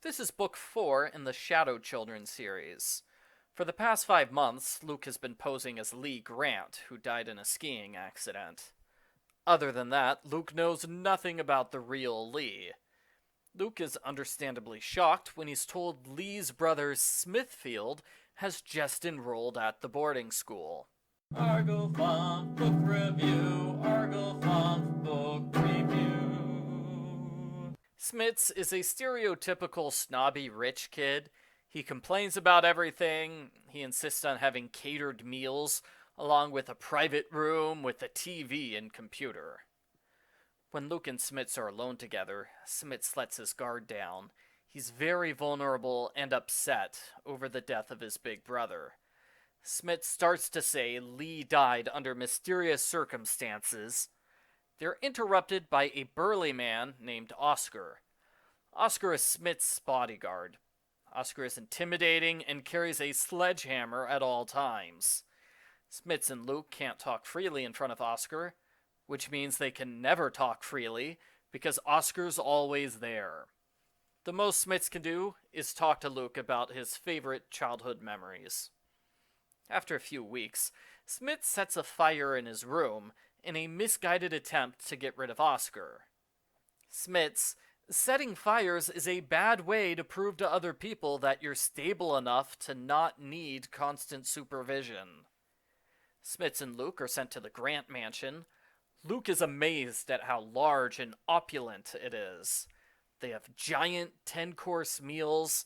This is book 4 in the Shadow Children series. For the past 5 months, Luke has been posing as Lee Grant, who died in a skiing accident. Other than that, Luke knows nothing about the real Lee. Luke is understandably shocked when he's told Lee's brother Smithfield has just enrolled at the boarding school. Argofont Book Review, Argofont Book Review. Smits is a stereotypical snobby rich kid. He complains about everything. He insists on having catered meals, along with a private room with a TV and computer. When Luke and Smits are alone together, Smits lets his guard down. He's very vulnerable and upset over the death of his big brother. Smits starts to say Lee died under mysterious circumstances. They're interrupted by a burly man named Oscar. Oscar is Smits' bodyguard. Oscar is intimidating and carries a sledgehammer at all times. Smits and Luke can't talk freely in front of Oscar, which means they can never talk freely because Oscar's always there. The most Smits can do is talk to Luke about his favorite childhood memories. After a few weeks, Smits sets a fire in his room in a misguided attempt to get rid of Oscar. Smits, setting fires is a bad way to prove to other people that you're stable enough to not need constant supervision. Smits and Luke are sent to the Grant mansion. Luke is amazed at how large and opulent it is. They have giant 10-course meals,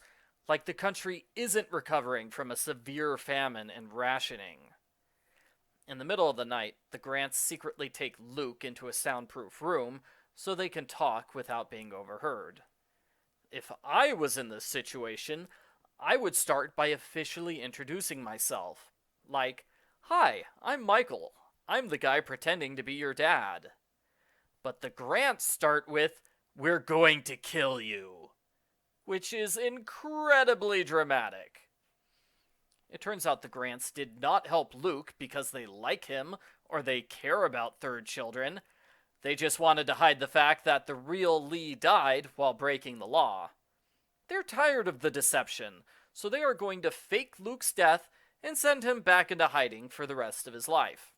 like the country isn't recovering from a severe famine and rationing. In the middle of the night, the Grants secretly take Luke into a soundproof room so they can talk without being overheard. If I was in this situation, I would start by officially introducing myself. Like, "Hi, I'm Michael. I'm the guy pretending to be your dad." But the Grants start with, "We're going to kill you," which is incredibly dramatic. It turns out the Grants did not help Luke because they like him or they care about third children. They just wanted to hide the fact that the real Lee died while breaking the law. They're tired of the deception, so they are going to fake Luke's death and send him back into hiding for the rest of his life.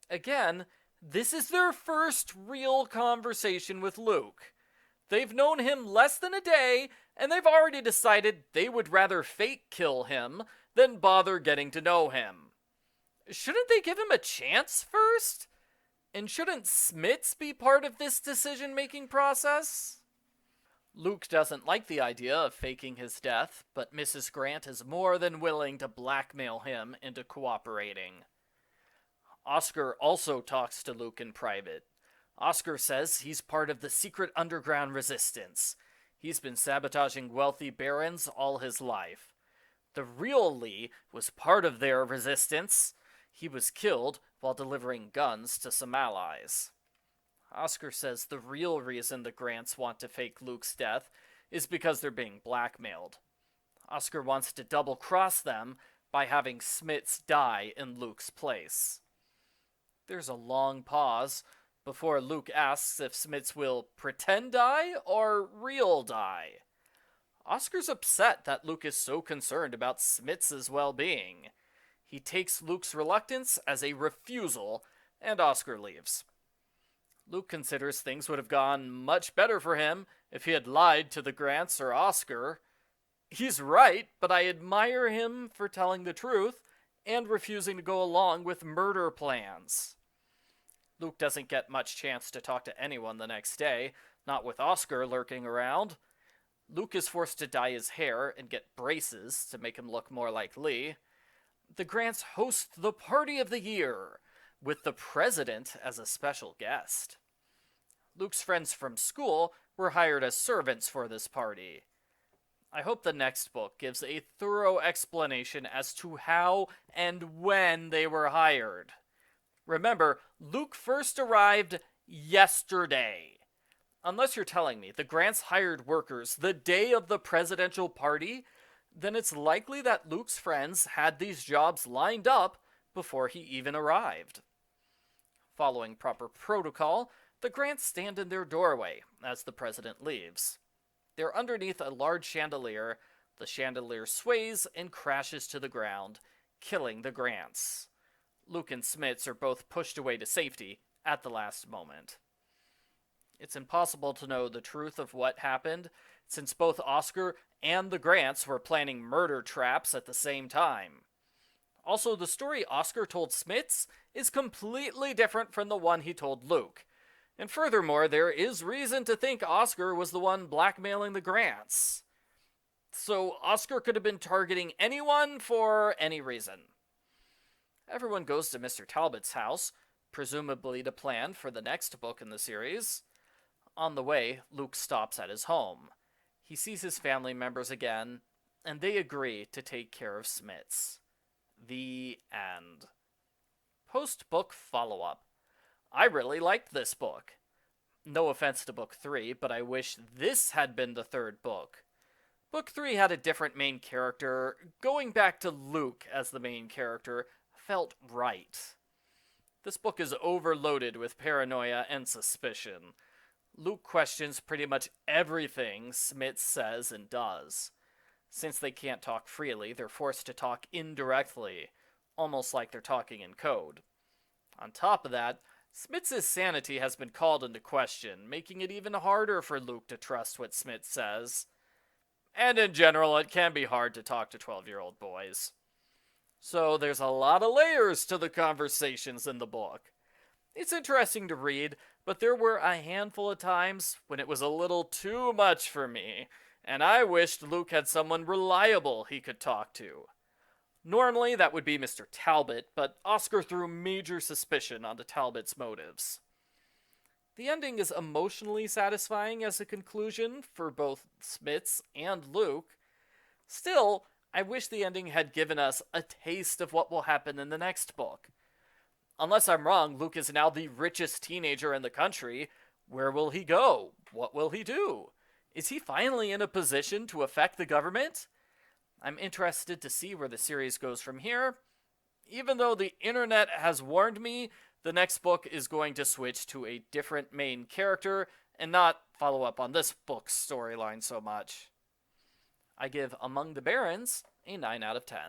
Again, this is their first real conversation with Luke. They've known him less than a day, and they've already decided they would rather fake kill him than bother getting to know him. Shouldn't they give him a chance first? And shouldn't Smits be part of this decision-making process? Luke doesn't like the idea of faking his death, but Mrs. Grant is more than willing to blackmail him into cooperating. Oscar also talks to Luke in private. Oscar says he's part of the secret underground resistance. He's been sabotaging wealthy barons all his life. The real Lee was part of their resistance. He was killed while delivering guns to some allies. Oscar says the real reason the Grants want to fake Luke's death is because they're being blackmailed. Oscar wants to double-cross them by having Smits die in Luke's place. There's a long pause before Luke asks if Smits will pretend die or real die. Oscar's upset that Luke is so concerned about Smits' well-being. He takes Luke's reluctance as a refusal, and Oscar leaves. Luke considers things would have gone much better for him if he had lied to the Grants or Oscar. He's right, but I admire him for telling the truth and refusing to go along with murder plans. Luke doesn't get much chance to talk to anyone the next day, not with Oscar lurking around. Luke is forced to dye his hair and get braces to make him look more like Lee. The Grants host the party of the year, with the president as a special guest. Luke's friends from school were hired as servants for this party. I hope the next book gives a thorough explanation as to how and when they were hired. Remember, Luke first arrived yesterday. Unless you're telling me the Grants hired workers the day of the presidential party, then it's likely that Luke's friends had these jobs lined up before he even arrived. Following proper protocol, the Grants stand in their doorway as the president leaves. They're underneath a large chandelier. The chandelier sways and crashes to the ground, killing the Grants. Luke and Smits are both pushed away to safety at the last moment. It's impossible to know the truth of what happened, since both Oscar and the Grants were planning murder traps at the same time. Also, the story Oscar told Smits is completely different from the one he told Luke. And furthermore, there is reason to think Oscar was the one blackmailing the Grants. So Oscar could have been targeting anyone for any reason. Everyone goes to Mr. Talbot's house, presumably to plan for the next book in the series. On the way, Luke stops at his home. He sees his family members again, and they agree to take care of Smits. The end. Post-book follow-up. I really liked this book. No offense to book 3, but I wish this had been the third book. Book 3 had a different main character. Going back to Luke as the main character felt right. This book is overloaded with paranoia and suspicion. Luke questions pretty much everything Smits says and does. Since they can't talk freely, they're forced to talk indirectly, almost like they're talking in code. On top of that, Smits' sanity has been called into question, making it even harder for Luke to trust what Smits says. And in general, it can be hard to talk to 12-year-old boys. So there's a lot of layers to the conversations in the book. It's interesting to read, but there were a handful of times when it was a little too much for me, and I wished Luke had someone reliable he could talk to. Normally, that would be Mr. Talbot, but Oscar threw major suspicion onto Talbot's motives. The ending is emotionally satisfying as a conclusion for both Smits and Luke. Still, I wish the ending had given us a taste of what will happen in the next book. Unless I'm wrong, Luke is now the richest teenager in the country. Where will he go? What will he do? Is he finally in a position to affect the government? I'm interested to see where the series goes from here. Even though the internet has warned me, the next book is going to switch to a different main character and not follow up on this book's storyline so much. I give Among the Barons a 9 out of 10.